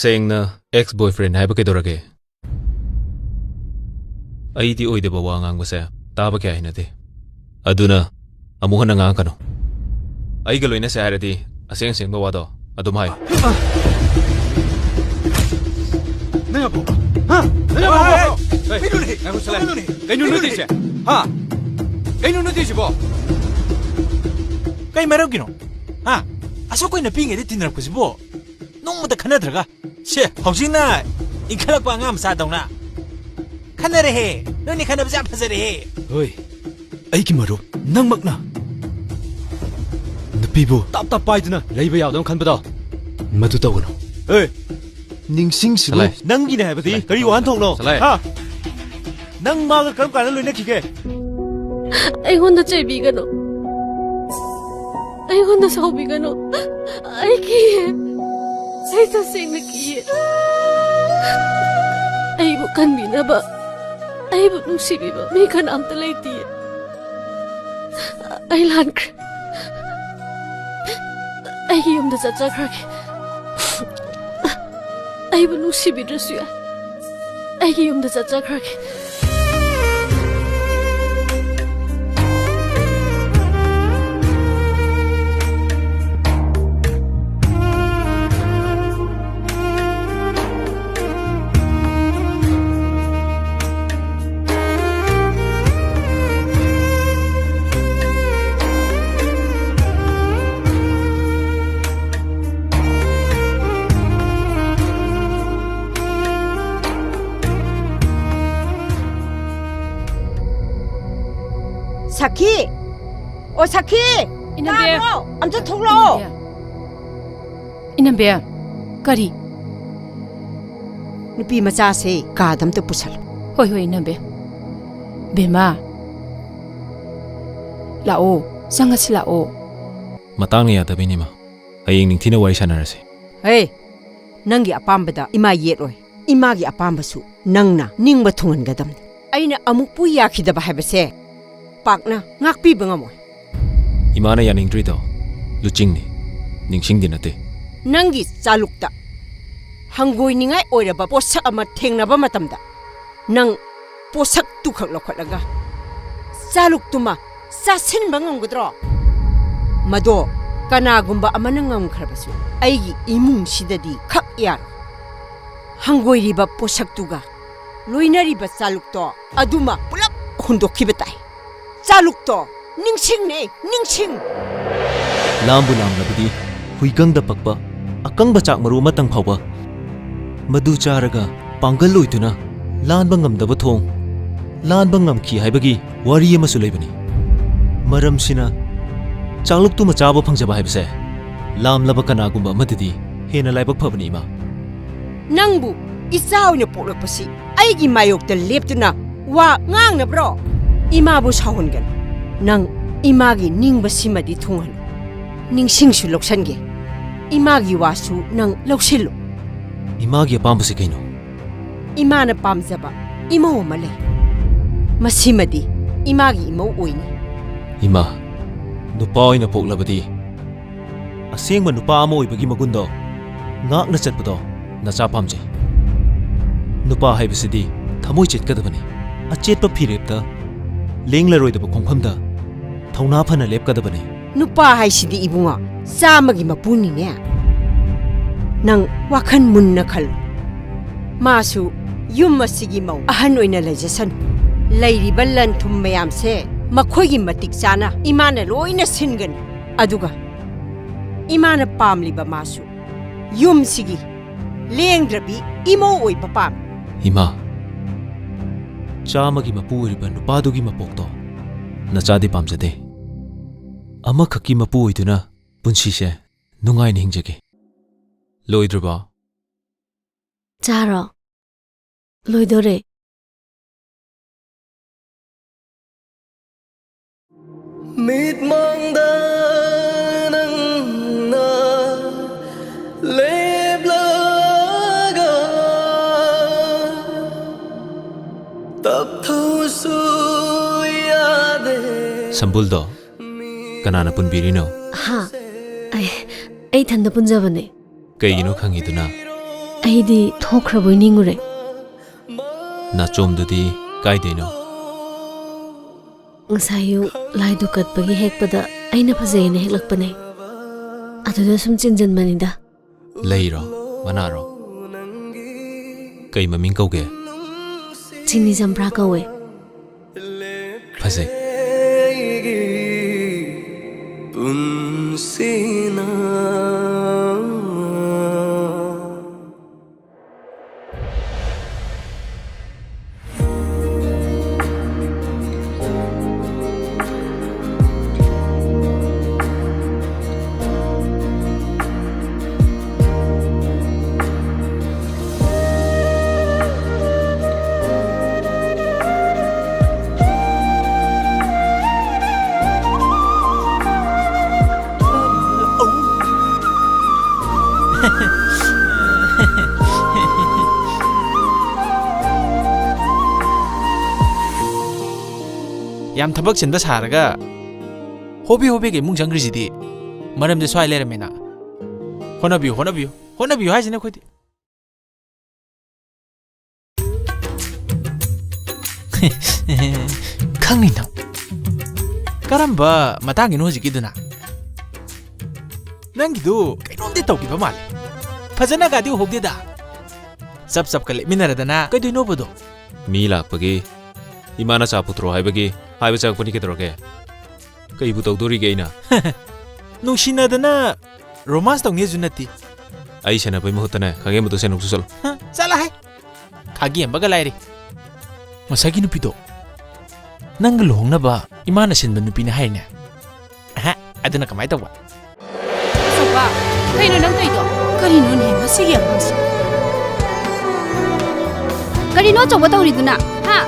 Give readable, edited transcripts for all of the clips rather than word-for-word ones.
ꯁꯦꯡꯅ X boyfriend ꯍꯥꯏꯕ ꯀꯩꯗꯧꯔꯒꯦ? ꯑꯩꯗꯤ ꯑꯣꯏꯗꯕ ꯋꯥ ꯉꯥꯡꯕꯁꯦ ꯇꯥꯕ ꯀꯌꯥ ꯍꯩꯅꯗꯦ. ꯑꯗꯨꯅ ꯑꯃꯨꯛ ꯍꯟꯅ ꯉꯥꯡꯉꯛꯀꯅꯨ. ꯑꯩꯒ ꯂꯣꯏꯅꯁꯦ ꯍꯥꯏꯔꯗꯤ ꯑꯁꯦꯡꯕ ꯋꯥꯗꯣ ꯑꯗꯨꯝ ꯍꯥꯏꯌꯨ. ꯅꯪꯕꯣ ꯍꯥ ꯅꯪꯕꯣ ꯀꯩꯅꯣꯅꯦ ꯀꯩꯅꯣ ꯅꯠꯇꯦꯁꯦ ꯍꯥ ꯀꯩꯅꯣ ꯅꯠꯇꯦꯁꯤꯕꯣ ꯀꯩ ꯃꯔꯝꯒꯤꯅꯣ ꯍꯥ ꯑꯁꯨꯛ ꯀꯨꯏꯅ ꯄꯤꯉꯩꯗ ꯇꯤꯟꯅꯔꯛꯄꯁꯤꯕꯣ ꯅꯣꯡꯃꯗ ꯈꯟꯅꯗ꯭ꯔꯒ ꯁꯦ ꯍꯧꯖꯤꯛꯅ ꯏꯟꯈꯠꯂꯛꯄ ꯑꯉꯥꯡ ꯃꯆꯥꯗꯧꯅ ꯈꯟꯅꯔꯦꯍꯦ. ꯅꯣꯏꯅꯤ ꯈꯟꯅꯕꯁꯦ ꯌꯥꯝ ꯐꯖꯔꯦꯍꯦ. ꯍꯣꯏ ꯑꯩꯒꯤ ꯃꯔꯨꯞ ꯅꯪꯃꯛꯅ ꯅꯨꯄꯤꯕꯨ ꯇꯞ ꯄꯥꯏꯗꯨꯅ ꯂꯩꯕ ꯌꯥꯎꯗꯧꯅ ꯈꯟꯕꯗꯣ ꯃꯗꯨ ꯇꯧꯒꯅꯨ. ꯅꯤꯡꯁꯤꯡꯁꯤꯕꯨ ꯅꯪꯒꯤꯅꯦ ꯍꯥꯏꯕꯗꯤ ꯀꯔꯤ ꯋꯥꯍꯟꯊꯣꯛꯅꯣ? ꯍꯥ ꯅꯪ ꯃꯥꯒ ꯀꯔꯝ ꯀꯥꯟꯗ ꯂꯣꯏꯅꯈꯤꯒꯦ? ꯑꯩꯉꯣꯟꯗ ꯆꯩꯕꯤꯒꯅꯨ. ꯑꯩꯉꯣꯟꯗ ꯁꯥꯎꯕꯤꯒꯅꯨ. ꯑꯩ ꯀꯤꯌꯦ. ꯑꯩ ꯇꯁꯦꯡꯅ ꯀꯤꯌꯦ. ꯑꯩꯕꯨ ꯀꯟꯕꯤꯅꯕ, ꯑꯩꯕꯨ ꯅꯨꯡꯁꯤꯕꯤꯕ ꯃꯤ ꯀꯅꯥꯝꯇ ꯂꯩꯇꯤꯌꯦ. ꯑꯩ ꯂꯥꯟꯈ꯭ꯔꯦ. ꯑꯩꯒꯤ ꯌꯨꯝꯗ ꯆꯠꯆꯈ꯭ꯔꯒꯦ. ꯑꯩꯕꯨ ꯅꯨꯡꯁꯤꯕꯤꯗ꯭ꯔꯁꯨ ꯌꯥꯏ. ꯑꯩꯒꯤ ꯌꯨꯝꯗ ꯆꯠꯆꯈ꯭ꯔꯒꯦ. 사키! 사키! 이남배! 암튼 톡러! 이남배, 까리. 누피 마자세 가담도 부살. 호이 이남배. 베마. 라오, 상가시 라오. Matangna yadabini ma. Hayeng ningthina wari sanarase. Hey, nangi apambada ima yetoi. Imagi apambasu nangna ningba thungan gadam. Aina amuk pu yakhidaba haibase. Pakna ngakpiba ngamoy. Imana yaningdrido luchingni ningsingdi nate. Nangi chalukta hangoi ningai oiraba posak ama thengnaba matamda nang posak tu khak lokhalaga chaluktuma sasinba ngamgudro mado kanagumba amana ngamkhrabasu aigi imung sidadi khak yar hangoi riba posak tuga loinariba chalukto aduma pulap hundokhibatai ಚಾಲುಕ್ತೋ ningsingನೆ ningsing lambu lamlabadi huigangda pakpa akangba chak maru matang phawba madu charaga pangal loituna lanba ngamdaba thong lanba ngamkhi haibagi wari amasu leibani maram sina chakluk tu machaba phangjaba haibase lamlaba kanagumba amadidi hena laibak phabani ma nangbu isaawna poklakpasi aigi mayokta leptuna wa ngangnabro 이마부 사원간 낭 이마기 닝바시마디 통한 닝싱수 록산게 이마기 와수 낭 록실로 imagi apambase kaino 이마나 빰자바 이모 말레 마시마디 이마기 이모 오이니 ima nupa oina poklabadi asengma nupa ama oibagi magundo ngakna chatpado nacha pamje nupa haibasidi thamoi chetkadabani achetpa phirepta ꯂꯦꯡꯂꯔꯣꯏꯗꯕ ꯈꯣꯡꯐꯝꯗ ꯊꯧꯅꯥ ꯐꯅ ꯂꯦꯞꯀꯗꯕꯅꯤ. 누빠 하이시디 이붕아 싸마기 마뿐이네. 낭 와칸 문나 칼 마수 윰마시기 마우 아한 오이나 레제선 레이리바 란툼 마얌세 마코이기 마틱 짜나 이마나 로이나 신건 아두가 이마나 팜리바 마수 윰시기 랭드라비 이모 오이바 팜 이마 ꯆꯥꯃꯒꯤ ꯃꯄꯨ ꯑꯣꯏꯔꯤꯕ ꯅꯨꯄꯥꯗꯨꯒꯤ ꯃꯄꯣꯛꯇꯣ ꯅꯆꯥꯗꯤ ꯄꯥꯝꯖꯗꯦ. ꯑꯃꯈꯛꯀꯤ ꯃꯄꯨ ꯑꯣꯏꯗꯨꯅ ꯄꯨꯟꯁꯤꯁꯦ ꯅꯨꯡꯉꯥꯏꯅ ꯍꯤꯡꯖꯒꯦ. ꯂꯣꯏꯗ꯭ꯔꯕꯣ? ꯆꯥꯔꯣ. ꯂꯣꯏꯗꯣꯔꯦ. ꯃꯤꯠꯃꯥꯡꯗ ꯅꯪꯅ Sambuldo kanana punbirino ha ai thanda punjabane kaigino khangiduna ꯑꯩꯗꯤ ꯊꯣꯛꯈ꯭ꯔꯕꯣꯏ ꯅꯤꯡꯉꯨꯔꯦ 나좀드디 까이데노 ꯉꯁꯥꯏ ꯑꯌꯨꯛ ꯂꯥꯏꯗꯨ ꯀꯠꯄꯒꯤ ꯍꯦꯛꯄꯗ ꯑꯩꯅ ꯐꯖꯩꯅ ꯍꯦꯛꯂꯛꯄꯅꯦ ꯑꯗꯨꯗ ꯁꯨꯝ ꯆꯤꯟꯖꯟꯕꯅꯤꯗ 레이로 마나로 ꯀꯩ ꯃꯃꯤꯡ ꯀꯧꯒꯦ ꯆꯤꯅꯤ ꯆꯝꯄ꯭ꯔꯥ ꯀꯧꯋꯦ ꯐꯖꯩ पुंसीना ꯌꯥꯝ ꯊꯕꯛ ꯆꯤꯟꯕ ꯁꯥꯔꯒ ꯍꯣꯕꯤ ꯍꯣꯕꯤꯒꯤ ꯏꯃꯨꯡ ꯆꯪꯈ꯭ꯔꯤꯁꯤꯗꯤ ꯃꯔꯝꯗꯤ ꯁ꯭ꯋꯥꯏ ꯂꯩꯔꯝꯃꯦꯅ ꯍꯣꯠꯅꯕꯤꯌꯨ ꯍꯣꯠꯅꯕꯤꯌꯨ ꯍꯣꯠꯅꯕꯤꯌꯨ ꯍꯥꯏꯁꯤꯅꯦ ꯑꯩꯈꯣꯏꯗꯤ ꯈꯪꯅꯤ ꯅꯪ ꯀꯔꯝꯕ ꯃꯇꯥꯡꯒꯤꯅꯣ ꯍꯧꯖꯤꯛꯀꯤꯗꯨꯅ ꯅꯪꯒꯤꯗꯨ ꯀꯩꯅꯣꯝꯗꯤ ꯇꯧꯈꯤꯕ ꯃꯥꯜꯂꯦ ꯐꯖꯅꯒꯗꯤ ꯎꯍꯧꯗꯦꯗ ꯆꯞ ꯆꯞꯀ ꯂꯦꯞꯃꯤꯟꯅꯔꯗꯅ ꯀꯩꯗꯣꯏꯅꯣꯕꯗꯣ ꯃꯤ ꯂꯥꯛꯄꯒꯤ 이마나 ꯆꯥꯄꯨꯇ꯭ꯔꯣ ꯍꯥꯏꯕꯒꯤ ꯍꯥꯏꯕ ꯆꯪꯉꯛꯄꯅꯤ ꯀꯩꯗꯧꯔꯒꯦ ꯀꯩꯕꯨ ꯇꯧꯗꯣꯔꯤꯒꯦ ꯑꯩꯅ ꯅꯨꯡꯁꯤꯅꯗꯅ ꯔꯣꯃꯥꯟꯁ ꯇꯧꯅꯦꯁꯨ ꯅꯠꯇꯦ ꯑꯩ ꯁꯦꯟꯅꯕꯩ ꯃꯍꯨꯠꯇꯅꯦ ꯈꯥꯒꯦꯝꯕꯗꯣ ꯁꯦꯟꯅꯧꯁꯨ ꯆꯠꯂꯣ ꯆꯠꯂꯣ ꯍꯥꯏ ꯈꯥꯒꯦꯝꯕꯒ ꯂꯥꯏꯔꯤ ꯉꯁꯥꯏꯒꯤ ꯅꯨꯄꯤꯗꯣ ꯅꯪꯒ ꯂꯨꯍꯣꯡꯅꯕ ꯏꯃꯥꯅ ꯁꯤꯟꯕ ꯅꯨꯄꯤꯅꯦ ꯍꯥꯏꯔꯤꯅꯦ ꯑꯗꯨꯅ ꯀꯃꯥꯏꯅ ꯇꯧꯕ ꯁꯣꯄꯥ ꯀꯩꯅꯣ ꯅꯪ ꯇꯧꯏꯗꯣ ꯀꯔꯤꯅꯣꯅꯦ ꯃꯁꯤꯒꯤ ꯑꯉꯥꯡꯁꯤ ꯀꯔꯤꯅꯣ ꯑꯆꯧꯕ ꯇꯧꯔꯤꯗꯨꯅ ꯍꯥ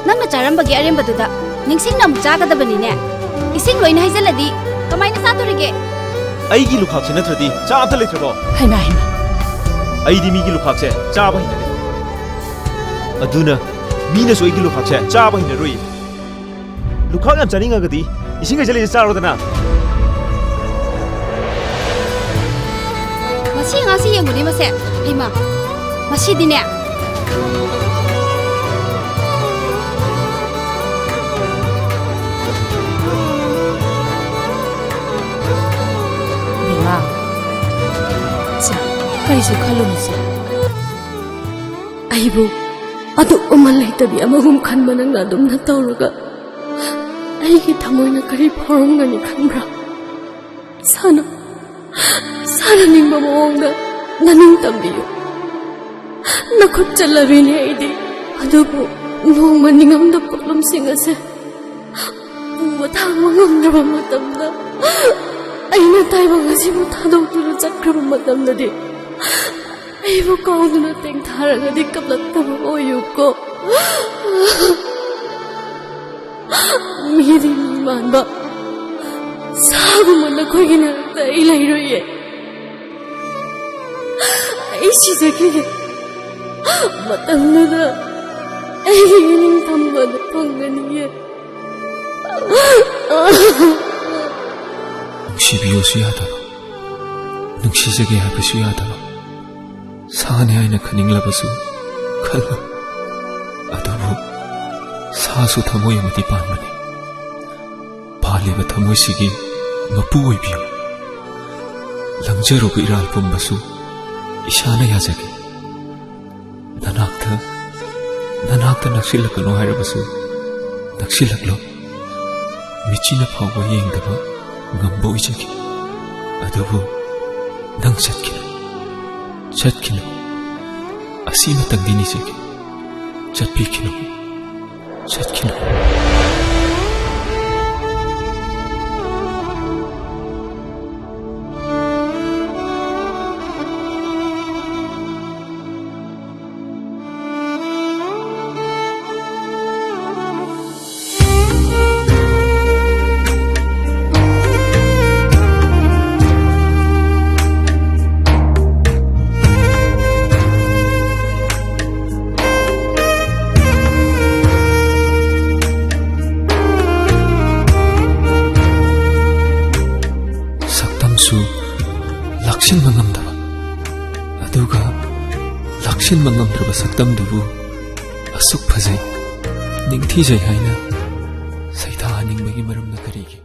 ꯅꯪꯅ ꯆꯥꯔꯝꯕꯒꯤ ꯑꯔꯦꯝꯕꯗꯨꯗ ꯅꯤꯡꯁꯤꯡꯅ ꯑꯃꯨꯛ ꯆꯥꯒꯗꯕꯅꯤꯅꯦ ꯏꯁꯤꯡ ꯂꯣꯏꯅ ꯍꯩꯖꯤꯜꯂꯗꯤ ꯀꯃꯥꯏꯅ ꯆꯥꯗꯣꯔꯤꯒꯦ ꯑꯩꯒꯤ ꯂꯨꯈꯥꯛꯁꯦ ꯅꯠꯇ꯭ꯔꯗꯤ ꯆꯥ ꯑꯝꯇ ꯂꯩꯇ꯭ꯔꯕꯣ ꯍꯩꯃꯥ ꯍꯩꯃꯥ ꯑꯩꯗꯤ ꯃꯤꯒꯤ ꯂꯨꯈꯥꯛꯁꯦ ꯆꯥꯕ ꯍꯩꯅꯗꯦ ꯑꯗꯨꯅ ꯃꯤꯅꯁꯨ ꯑꯩꯒꯤ ꯂꯨꯈꯥꯛꯁꯦ ꯆꯥꯕ ꯍꯩꯅꯔꯣꯏ ꯂꯨꯈꯥꯛ ꯌꯥꯝ ꯆꯥꯅꯤꯡꯉꯒꯗꯤ ꯏꯁꯤꯡ ꯍꯩꯖꯤꯜꯂꯤꯁꯦ ꯆꯥꯔꯣꯗꯅ ꯃꯁꯤ ꯑꯉꯥꯡꯁꯤ ꯌꯦꯡꯉꯨꯅꯦ ꯃꯁꯦ ꯍꯩꯃꯥ ꯃꯁꯤꯗꯤꯅꯦ ꯕꯦꯝꯃ ꯁꯦ ꯀꯔꯤꯁꯨ ꯈꯜꯂꯨꯅꯨꯁꯦ ꯑꯩꯕꯨ ꯑꯗꯨꯛ ꯃꯃꯜ ꯂꯩꯇꯕꯤ ꯑꯃꯒꯨꯝ ꯈꯟꯕ ꯅꯪꯅ ꯑꯗꯨꯝꯅ ꯇꯧꯔꯒ ꯑꯩꯒꯤ ꯊꯃꯣꯏꯅ ꯀꯔꯤ ꯐꯥꯎꯔꯝꯒꯅꯤ ꯈꯟꯕ꯭ꯔꯥ ꯁꯥꯟꯅꯅꯤꯡꯕ ꯃꯑꯣꯡꯗ ꯅꯅꯤꯡ ꯇꯝꯕꯤꯌꯨ ꯅꯈꯨꯠ ꯆꯠꯂꯕꯤꯅꯤ ꯑꯩꯗꯤ ꯑꯗꯨꯕꯨ ꯅꯣꯡꯃ ꯅꯤꯡꯉꯝꯗ ꯄꯣꯠꯂꯨꯝꯁꯤꯡ ꯑꯁꯦ ꯎꯕ ꯊꯥꯡꯕ ꯉꯝꯗ꯭ꯔꯕ ꯃꯇꯝꯗ ꯑꯩꯅ ꯇꯥꯏꯕꯪ ꯑꯁꯤꯕꯨ ꯊꯥꯗꯣꯛꯇꯨꯅ ꯆꯠꯈ꯭ꯔꯕ ꯃꯇꯝꯗꯗꯤ ꯑꯩꯕꯨ ꯀꯥꯎꯗꯨꯅ ꯇꯦꯡꯊꯥꯔꯒꯗꯤ ꯀꯞꯂꯛꯇꯕ ꯑꯣꯏꯌꯨꯀꯣ ꯃꯤꯗꯤ ꯃꯤ ꯃꯥꯟꯕ ꯁꯥꯒꯨꯝꯕ ꯅꯈꯣꯏꯒꯤ ꯅꯥꯛꯇ ꯑꯩ ꯂꯩꯔꯣꯏꯌꯦ ꯑꯩ ꯁꯤꯖꯈꯤꯒꯦ ꯃꯇꯝꯗꯨꯗ ꯑꯩꯒꯤ ꯅꯤꯡꯊꯝꯕꯗ ꯐꯪꯒꯅꯤꯌꯦ ꯅꯨꯡꯁꯤꯕꯤꯌꯨꯁꯨ ꯌꯥꯗꯕ ꯅꯨꯡꯁꯤꯖꯒꯦ ꯍꯥꯏꯕꯁꯨ ꯌꯥꯗꯕ ꯁꯥꯅꯤ ꯍꯥꯏꯅ ꯈꯟꯅꯤꯡꯂꯕꯁꯨ ꯈꯜꯂꯨ ꯑꯗꯨꯕꯨ ꯁꯥꯁꯨ ꯊꯃꯣꯏ ꯑꯃꯗꯤ ꯄꯥꯟꯕꯅꯤ ꯄꯥꯜꯂꯤꯕ ꯊꯃꯣꯏꯁꯤꯒꯤ ꯃꯄꯨ ꯑꯣꯏꯕꯤꯌꯨ ꯂꯪꯖꯔꯨꯕ ꯏꯔꯥꯜ ꯄꯨꯝꯕꯁꯨ ꯏꯁꯥꯅ ꯌꯥꯖꯒꯦ ꯅꯅꯥꯛꯇ ꯅꯛꯁꯤꯜꯂꯛꯀꯅꯣ ꯍꯥꯏꯔꯕꯁꯨ ꯅꯛꯁꯤꯜꯂꯛꯂꯣ ꯃꯤꯆꯤꯅ ꯐꯥꯎꯕ ꯌꯦꯡꯗꯕ ꯉꯝꯕ ꯑꯣꯏꯖꯒꯦ ꯑꯗꯨꯕꯨ ꯅꯪ ꯆꯠꯈꯤꯅꯨ ꯑꯁꯤꯃꯇꯪꯗꯤ ꯅꯤꯖꯒꯦ ꯆꯠꯈꯤꯅꯨ ꯉꯥꯛꯁꯤꯟꯕ ꯉꯝꯗ꯭ꯔꯕ ꯁꯛꯇꯝꯗꯨꯕꯨ ꯑꯁꯨꯛ ꯐꯖꯩ ꯅꯤꯡꯊꯤꯖꯩ ꯍꯥꯏꯅ ꯁꯩꯊꯥꯍꯟꯅꯤꯡꯕꯒꯤ ꯃꯔꯝꯅ ꯀꯔꯤꯒꯤ